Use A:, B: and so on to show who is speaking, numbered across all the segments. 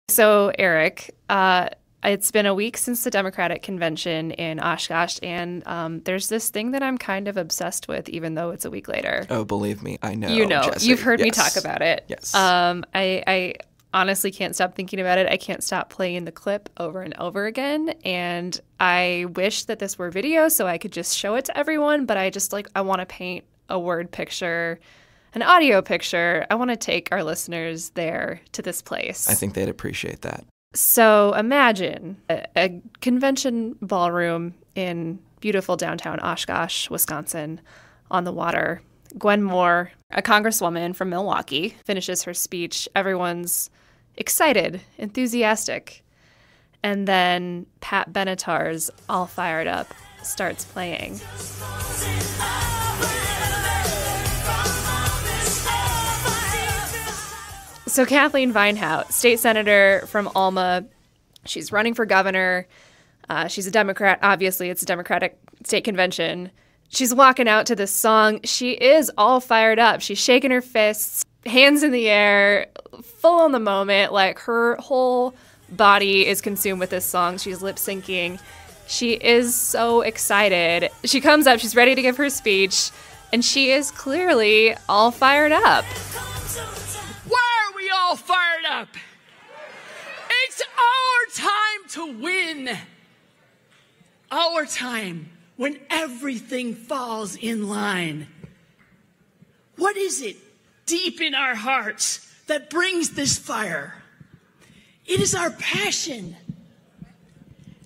A: So, Erik, it's been a week since the Democratic convention in Oshkosh, and there's this thing that I'm kind of obsessed with, even though it's a week later.
B: Oh, believe me, I know.
A: You know,
B: Jessie.
A: you've heard me
B: Yes.
A: talk about it.
B: Yes.
A: I honestly can't stop thinking about it. I can't stop playing the clip over and over again, and I wish that this were video so I could just show it to everyone, but I want to paint a word picture, an audio picture. I want to take our listeners there to this place.
B: I think they'd appreciate that.
A: So imagine a convention ballroom in beautiful downtown Oshkosh, Wisconsin, on the water. Gwen Moore, a congresswoman from Milwaukee, finishes her speech. Everyone's excited, enthusiastic. And then Pat Benatar's All Fired Up starts playing. So Kathleen Vinehout, state senator from Alma, she's running for governor. She's a Democrat. Obviously, it's a Democratic state convention. She's walking out to this song. She is all fired up. She's shaking her fists, hands in the air, full on the moment. Like, her whole body is consumed with this song. She's lip syncing. She is so excited. She comes up. She's ready to give her speech, and she is clearly all fired up.
C: All fired up. It's our time to win. Our time when everything falls in line. What is it deep in our hearts that brings this fire? It is our passion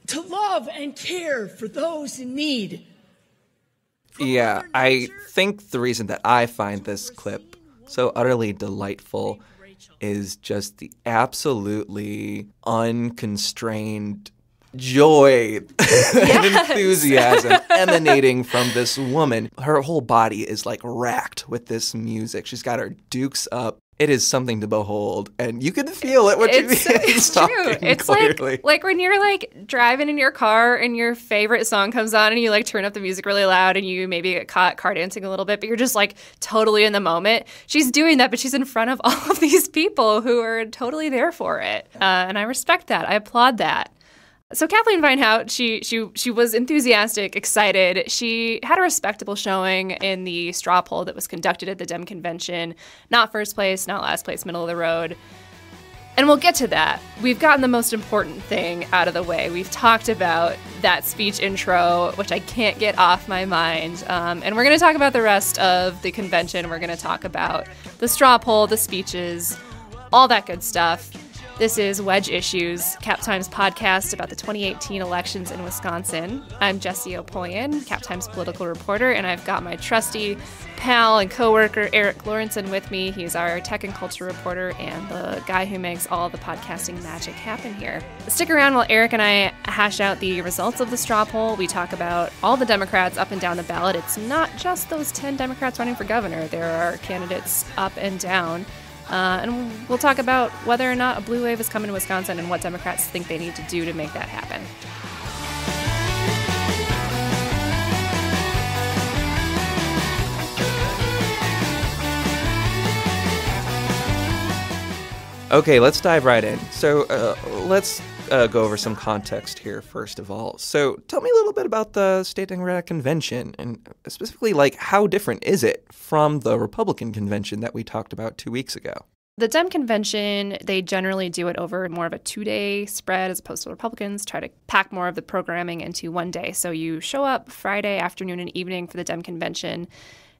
C: to love and care for those in need.
B: Yeah, I think the reason that I find this clip so utterly delightful is just the absolutely unconstrained joy and enthusiasm emanating from this woman. Her whole body is like racked with this music. She's got her dukes up. It is something to behold, and you can feel it when she's talking.
A: True. It's
B: clearly.
A: like when you're like driving in your car and your favorite song comes on and you like turn up the music really loud and you maybe get caught car dancing a little bit, but you're just like totally in the moment. She's doing that, but she's in front of all of these people who are totally there for it, and I respect that. I applaud that. So Kathleen Vinehout, she was enthusiastic, excited. She had a respectable showing in the straw poll that was conducted at the Dem convention. Not first place, not last place, middle of the road. And we'll get to that. We've gotten the most important thing out of the way. We've talked about that speech intro, which I can't get off my mind. And we're going to talk about the rest of the convention. We're going to talk about the straw poll, the speeches, all that good stuff. This is Wedge Issues, Cap Times podcast about the 2018 elections in Wisconsin. I'm Jessie Opoien, Cap Times political reporter, and I've got my trusty pal and coworker Erik Lorenzsonn with me. He's our tech and culture reporter and the guy who makes all the podcasting magic happen here. Stick around while Erik and I hash out the results of the straw poll. We talk about all the Democrats up and down the ballot. It's not just those 10 Democrats running for governor. There are candidates up and down. And we'll talk about whether or not a blue wave is coming to Wisconsin and what Democrats think they need to do to make that happen.
B: Okay, let's dive right in. So let's go over some context here, first of all. So tell me a little bit about the State Democratic Convention, and specifically, like, how different is it from the Republican convention that we talked about 2 weeks ago?
A: The Dem convention, they generally do it over more of a 2-day spread as opposed to Republicans try to pack more of the programming into one day. So you show up Friday afternoon and evening for the Dem convention,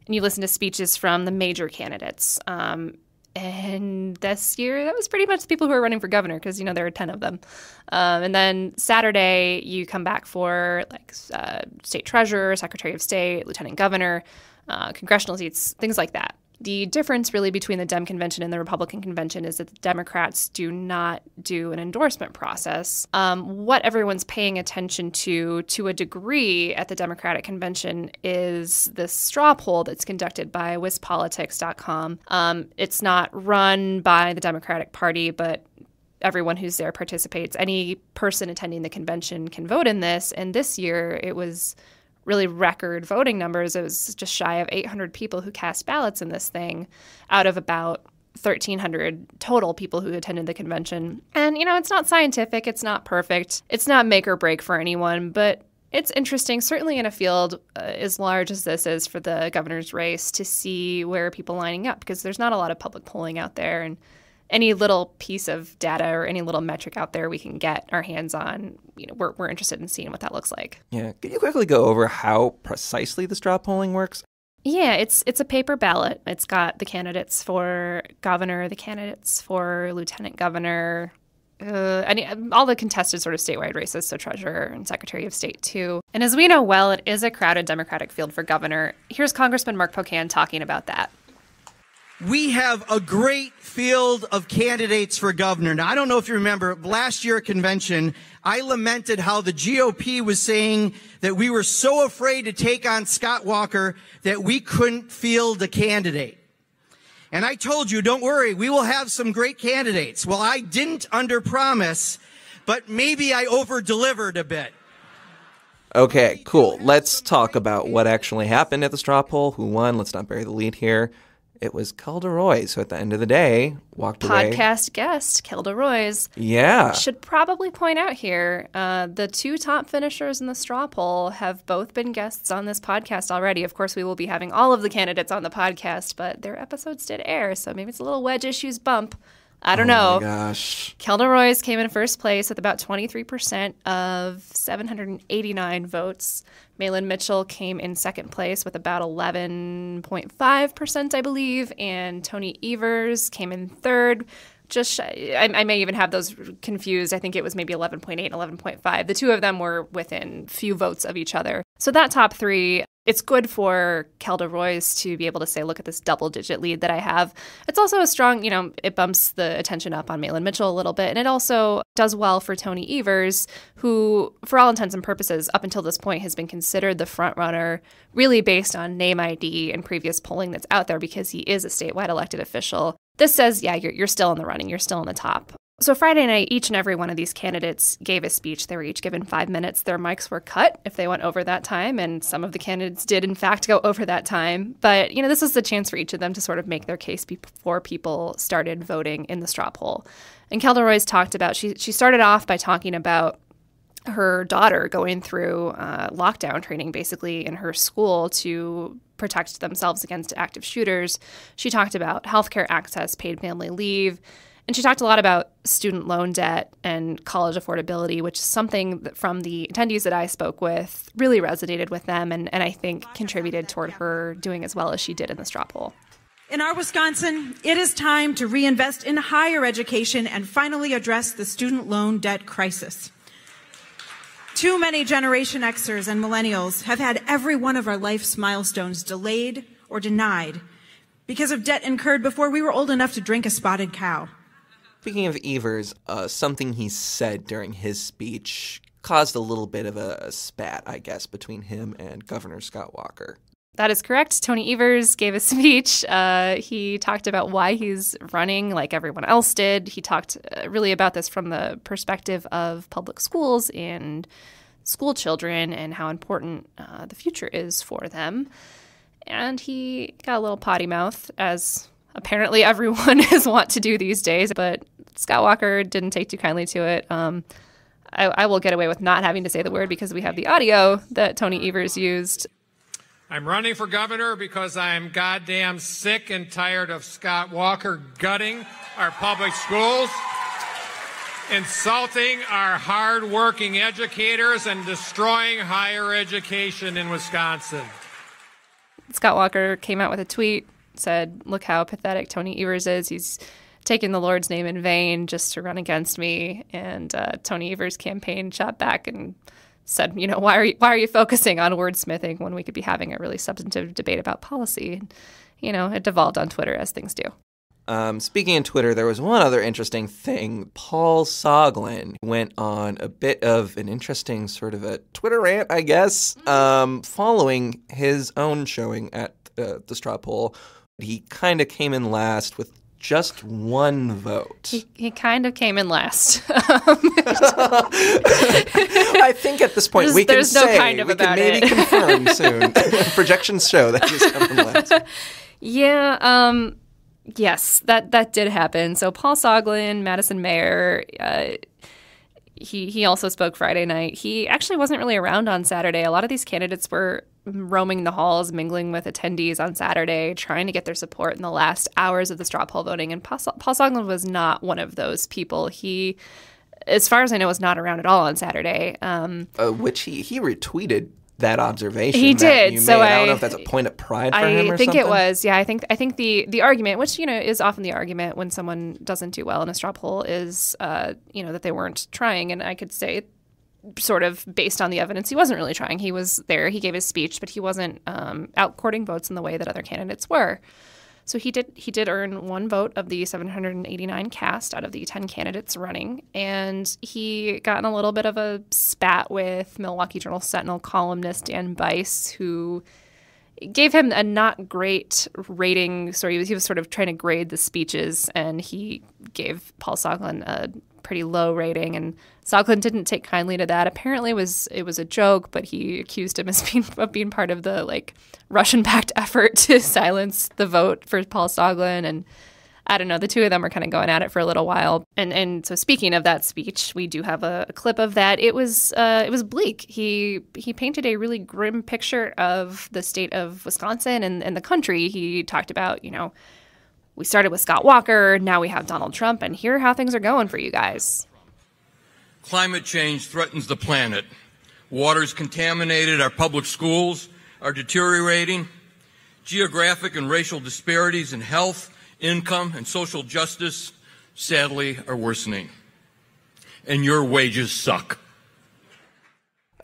A: and you listen to speeches from the major candidates. And this year, that was pretty much the people who are running for governor because, you know, there are 10 of them. And then Saturday, you come back for like state treasurer, secretary of state, lieutenant governor, congressional seats, things like that. The difference really between the Dem convention and the Republican convention is that the Democrats do not do an endorsement process. What everyone's paying attention to a degree at the Democratic convention is the straw poll that's conducted by WisPolitics.com. It's not run by the Democratic Party, but everyone who's there participates. Any person attending the convention can vote in this, and this year it was really record voting numbers. It was just shy of 800 people who cast ballots in this thing out of about 1,300 total people who attended the convention. And, it's not scientific. It's not perfect. It's not make or break for anyone, but it's interesting, certainly in a field as large as this is for the governor's race, to see where are people lining up, because there's not a lot of public polling out there. And any little piece of data or any little metric out there we can get our hands on, we're interested in seeing what that looks like.
B: Yeah. Could you quickly go over how precisely the straw polling works?
A: Yeah, it's a paper ballot. It's got the candidates for governor, the candidates for lieutenant governor, all the contested sort of statewide races, so treasurer and secretary of state too. And as we know well, it is a crowded Democratic field for governor. Here's Congressman Mark Pocan talking about that.
D: We have a great field of candidates for governor. Now, I don't know if you remember, last year at convention, I lamented how the GOP was saying that we were so afraid to take on Scott Walker that we couldn't field a candidate. And I told you, don't worry, we will have some great candidates. Well, I didn't underpromise, but maybe I over-delivered a bit.
B: Okay, cool. Let's talk about what actually happened at the straw poll. Who won? Let's not bury the lead here. It was Kelda Roys, who at the end of the day walked away.
A: Podcast guest, Kelda Roys.
B: Yeah.
A: Should probably point out here, the two top finishers in the straw poll have both been guests on this podcast already. Of course, we will be having all of the candidates on the podcast, but their episodes did air, so maybe it's a little Wedge Issues bump. I don't know.
B: Oh, my gosh.
A: Kelda Roys came in first place with about 23% of 789 votes. Malin Mitchell came in second place with about 11.5%, I believe. And Tony Evers came in third. I may even have those confused. I think it was maybe 11.8 and 11.5. The two of them were within few votes of each other. So that top three, it's good for Kelda Roys to be able to say, look at this double-digit lead that I have. It's also a strong, it bumps the attention up on Malin Mitchell a little bit. And it also does well for Tony Evers, who, for all intents and purposes, up until this point has been considered the front runner, really based on name ID and previous polling that's out there, because he is a statewide elected official. This says, yeah, you're still in the running. You're still in the top. So Friday night, each and every one of these candidates gave a speech. They were each given 5 minutes. Their mics were cut if they went over that time, and some of the candidates did, in fact, go over that time. But, this is the chance for each of them to sort of make their case before people started voting in the straw poll. And Kelda Roys talked about, she started off by talking about her daughter going through lockdown training, basically, in her school to protect themselves against active shooters. She talked about healthcare access, paid family leave. And she talked a lot about student loan debt and college affordability, which is something that from the attendees that I spoke with really resonated with them and I think contributed toward her doing as well as she did in the straw poll.
E: In our Wisconsin, it is time to reinvest in higher education and finally address the student loan debt crisis. Too many Generation Xers and millennials have had every one of our life's milestones delayed or denied because of debt incurred before we were old enough to drink a spotted cow.
B: Speaking of Evers, something he said during his speech caused a little bit of a spat, I guess, between him and Governor Scott Walker.
A: That is correct. Tony Evers gave a speech. He talked about why he's running like everyone else did. He talked really about this from the perspective of public schools and school children and how important the future is for them. And he got a little potty mouth, as apparently everyone is wont to do these days, but Scott Walker didn't take too kindly to it. I will get away with not having to say the word because we have the audio that Tony Evers used.
F: I'm running for governor because I'm goddamn sick and tired of Scott Walker gutting our public schools, insulting our hard-working educators, and destroying higher education in Wisconsin.
A: Scott Walker came out with a tweet, said, look how pathetic Tony Evers is. He's taken the Lord's name in vain just to run against me. And Tony Evers' campaign shot back and said, why are you focusing on wordsmithing when we could be having a really substantive debate about policy? And, it devolved on Twitter, as things do.
B: Speaking of Twitter, there was one other interesting thing. Paul Soglin went on a bit of an interesting sort of a Twitter rant, I guess, following his own showing at the straw poll. He kind of came in last with just one vote.
A: He kind of came in last.
B: I think at this point we can say, we can maybe confirm soon. Projections show that he's coming last.
A: Yeah, Yes, that did happen. So Paul Soglin, Madison mayor, he also spoke Friday night. He actually wasn't really around on Saturday. A lot of these candidates were roaming the halls, mingling with attendees on Saturday, trying to get their support in the last hours of the straw poll voting. And Paul Soglin was not one of those people. He, as far as I know, was not around at all on Saturday.
B: Which he retweeted that observation.
A: He did.
B: So I don't know if that's a point of pride for him or something.
A: I think it was. Yeah, I think the argument, which is often the argument when someone doesn't do well in a straw poll, is that they weren't trying. And I could say, sort of based on the evidence, he wasn't really trying. He was there. He gave his speech, but he wasn't out courting votes in the way that other candidates were. So he did earn one vote of the 789 cast out of the 10 candidates running, and he got in a little bit of a spat with Milwaukee Journal-Sentinel columnist Dan Bice, who gave him a not great rating. So he was sort of trying to grade the speeches, and he gave Paul Soglin a pretty low rating, and Soglin didn't take kindly to that. Apparently it was a joke, but he accused him of being part of the Russian-backed effort to silence the vote for Paul Soglin. And I don't know, the two of them were kind of going at it for a little while. And so speaking of that speech, we do have a clip of that. It was bleak. He painted a really grim picture of the state of Wisconsin and the country. He talked about, we started with Scott Walker, now we have Donald Trump, and here are how things are going for you guys.
G: Climate change threatens the planet. Water's contaminated, our public schools are deteriorating. Geographic and racial disparities in health, income, and social justice, sadly, are worsening. And your wages suck.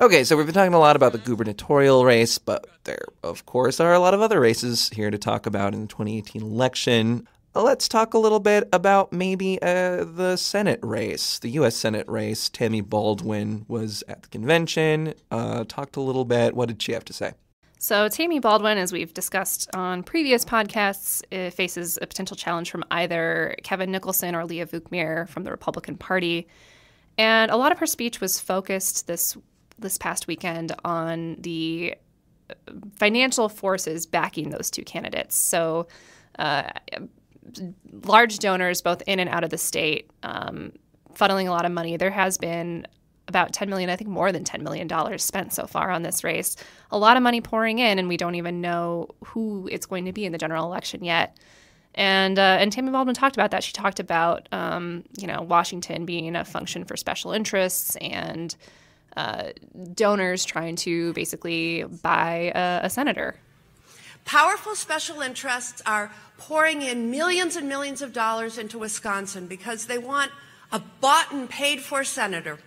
B: Okay, so we've been talking a lot about the gubernatorial race, but there, of course, are a lot of other races here to talk about in the 2018 election. Let's talk a little bit about maybe the Senate race, the U.S. Senate race. Tammy Baldwin was at the convention, talked a little bit. What did she have to say?
A: So Tammy Baldwin, as we've discussed on previous podcasts, faces a potential challenge from either Kevin Nicholson or Leah Vukmir from the Republican Party. And a lot of her speech was focused this past weekend on the financial forces backing those two candidates. So large donors both in and out of the state funneling a lot of money. There has been about $10 million, I think more than $10 million spent so far on this race. A lot of money pouring in, and we don't even know who it's going to be in the general election yet. And Tammy Baldwin talked about that. She talked about, Washington being a function for special interests and donors trying to basically buy a senator.
H: Powerful special interests are pouring in millions and millions of dollars into Wisconsin because they want a bought and paid for senator.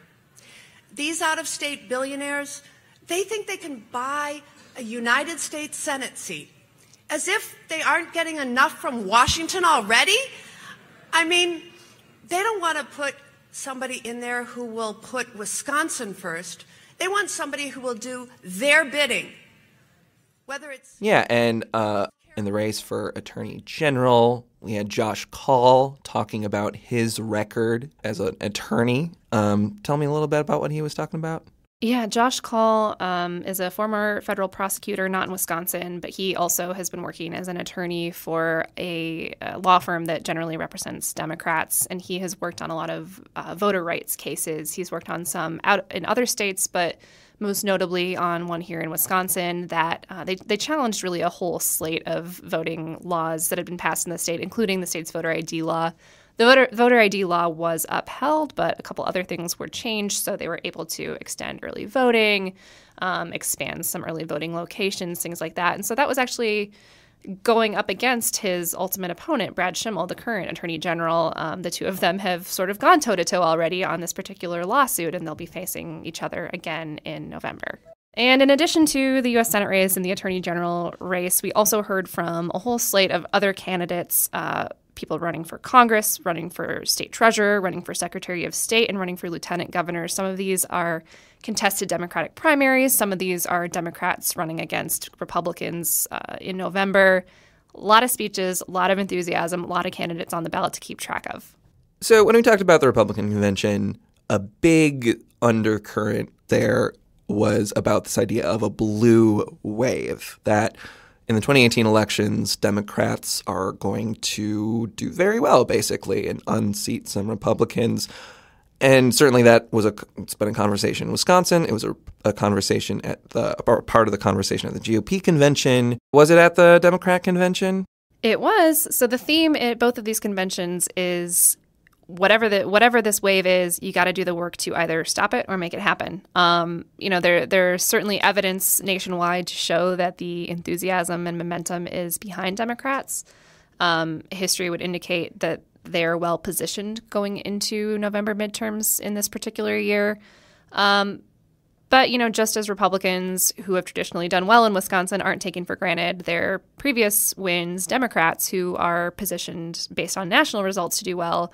H: These out-of-state billionaires, they think they can buy a United States Senate seat, as if they aren't getting enough from Washington already. I mean, they don't want to put somebody in there who will put Wisconsin first. They want somebody who will do their bidding, whether it's...
B: Yeah, and in the race for Attorney General, we had Josh Kaul talking about his record as an attorney. Tell me a little bit about what he was talking about.
A: Yeah, Josh Kaul is a former federal prosecutor, not in Wisconsin, but he also has been working as an attorney for a law firm that generally represents Democrats, and he has worked on a lot of voter rights cases. He's worked on some out in other states, but most notably on one here in Wisconsin that they challenged really a whole slate of voting laws that had been passed in the state, including the state's voter ID law. The voter ID law was upheld, but a couple other things were changed, so they were able to extend early voting, expand some early voting locations, things like that. And so that was actually going up against his ultimate opponent, Brad Schimmel, the current attorney general. The two of them have sort of gone toe-to-toe already on this particular lawsuit, and they'll be facing each other again in November. And in addition to the U.S. Senate race and the attorney general race, we also heard from a whole slate of other candidates, people running for Congress, running for state treasurer, running for secretary of state, and running for lieutenant governor. Some of these are contested Democratic primaries. Some of these are Democrats running against Republicans in November. A lot of speeches, a lot of enthusiasm, a lot of candidates on the ballot to keep track of.
B: So when we talked about the Republican convention, a big undercurrent there was about this idea of a blue wave, that in the 2018 elections, Democrats are going to do very well, basically, and unseat some Republicans. And certainly it's been a conversation in Wisconsin. It was a conversation or part of the conversation at the GOP convention. Was it at the Democrat convention?
A: It was. So the theme at both of these conventions is whatever this wave is, you got to do the work to either stop it or make it happen. There's certainly evidence nationwide to show that the enthusiasm and momentum is behind Democrats. History would indicate that they're well positioned going into November midterms in this particular year. But, just as Republicans who have traditionally done well in Wisconsin aren't taking for granted their previous wins, Democrats who are positioned based on national results to do well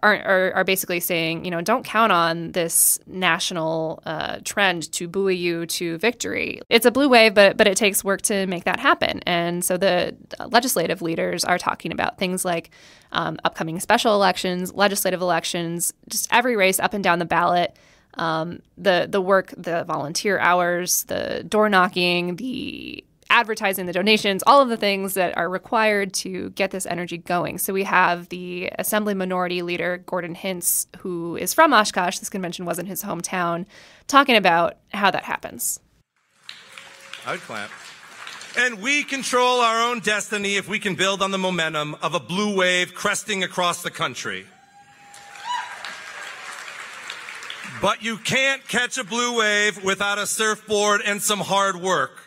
A: are basically saying, don't count on this national trend to buoy you to victory. It's a blue wave, but it takes work to make that happen. And so the legislative leaders are talking about things like upcoming special elections, legislative elections, just every race up and down the ballot, the work, the volunteer hours, the door knocking, the advertising, the donations, all of the things that are required to get this energy going. So we have the Assembly Minority Leader, Gordon Hintz, who is from Oshkosh. This convention wasn't his hometown, talking about how that happens.
I: I would clap. And we control our own destiny if we can build on the momentum of a blue wave cresting across the country. But you can't catch a blue wave without a surfboard and some hard work.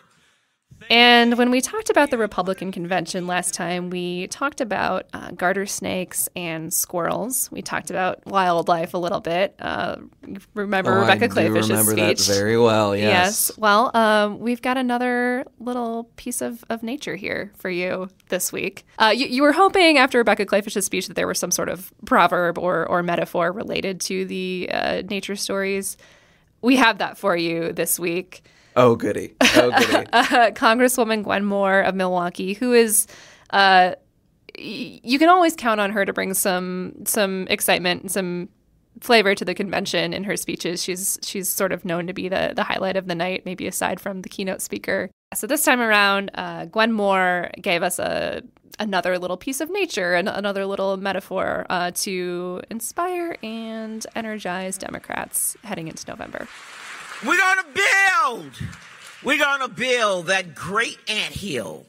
A: And when we talked about the Republican convention last time, we talked about garter snakes and squirrels. We talked about wildlife a little bit. Remember Rebecca Clayfish's speech? I remember
B: that very well, yes.
A: Well, we've got another little piece of nature here for you this week. You were hoping after Rebecca Clayfish's speech that there was some sort of proverb or metaphor related to the nature stories. We have that for you this week.
B: Oh, goody.
A: Congresswoman Gwen Moore of Milwaukee, who is, you can always count on her to bring some excitement and some flavor to the convention in her speeches. She's sort of known to be the highlight of the night, maybe aside from the keynote speaker. So this time around, Gwen Moore gave us another little piece of nature and another little metaphor to inspire and energize Democrats heading into November.
J: We're going to build that great anthill.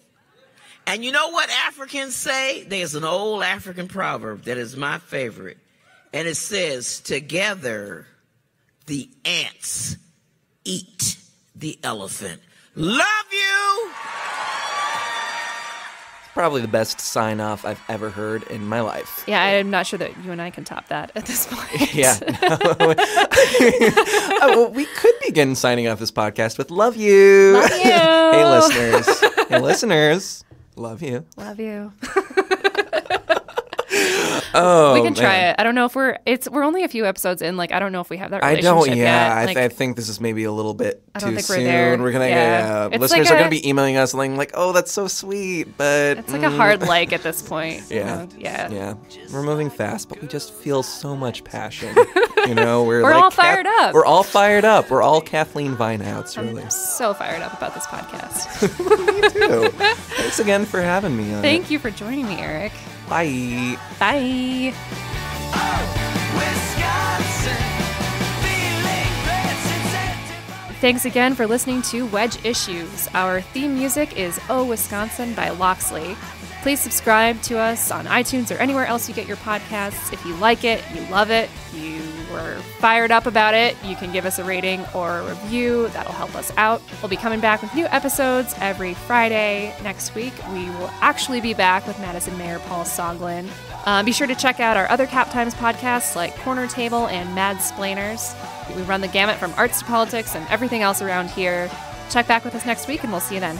J: And you know what Africans say? There's an old African proverb that is my favorite. And it says, together the ants eat the elephant. Love you!
B: Probably the best sign-off I've ever heard in my life.
A: Yeah, I'm not sure that you and I can top that at this point.
B: Yeah. No. Well, we could begin signing off this podcast with love you.
A: Love you.
B: Hey, listeners. Love you.
A: Love you.
B: Oh,
A: we can try it. I don't know if we're only a few episodes in. I don't know if we have that relationship yet.
B: I think this is maybe a little bit too soon.
A: We're there.
B: We're gonna listeners are gonna be emailing us like, oh, that's so sweet, but
A: it's like a hard like at this point.
B: Yeah. We're moving fast, but we just feel so much passion. We're
A: all fired up.
B: We're all fired up. We're all Kathleen Vineouts, really.
A: I'm so fired up about this podcast.
B: Me too. Thanks again for having me on.
A: Thank you for joining me, Erik.
B: Bye.
A: Bye. Thanks again for listening to Wedge Issues. Our theme music is Oh Wisconsin by Loxley. Please subscribe to us on iTunes or anywhere else you get your podcasts. If you like it, you love it, you were fired up about it, you can give us a rating or a review. That'll help us out. We'll be coming back with new episodes every Friday. Next week, we will actually be back with Madison Mayor Paul Soglin. Be sure to check out our other Cap Times podcasts like Corner Table and Mad Splainers. We run the gamut from arts to politics and everything else around here. Check back with us next week, and we'll see you then.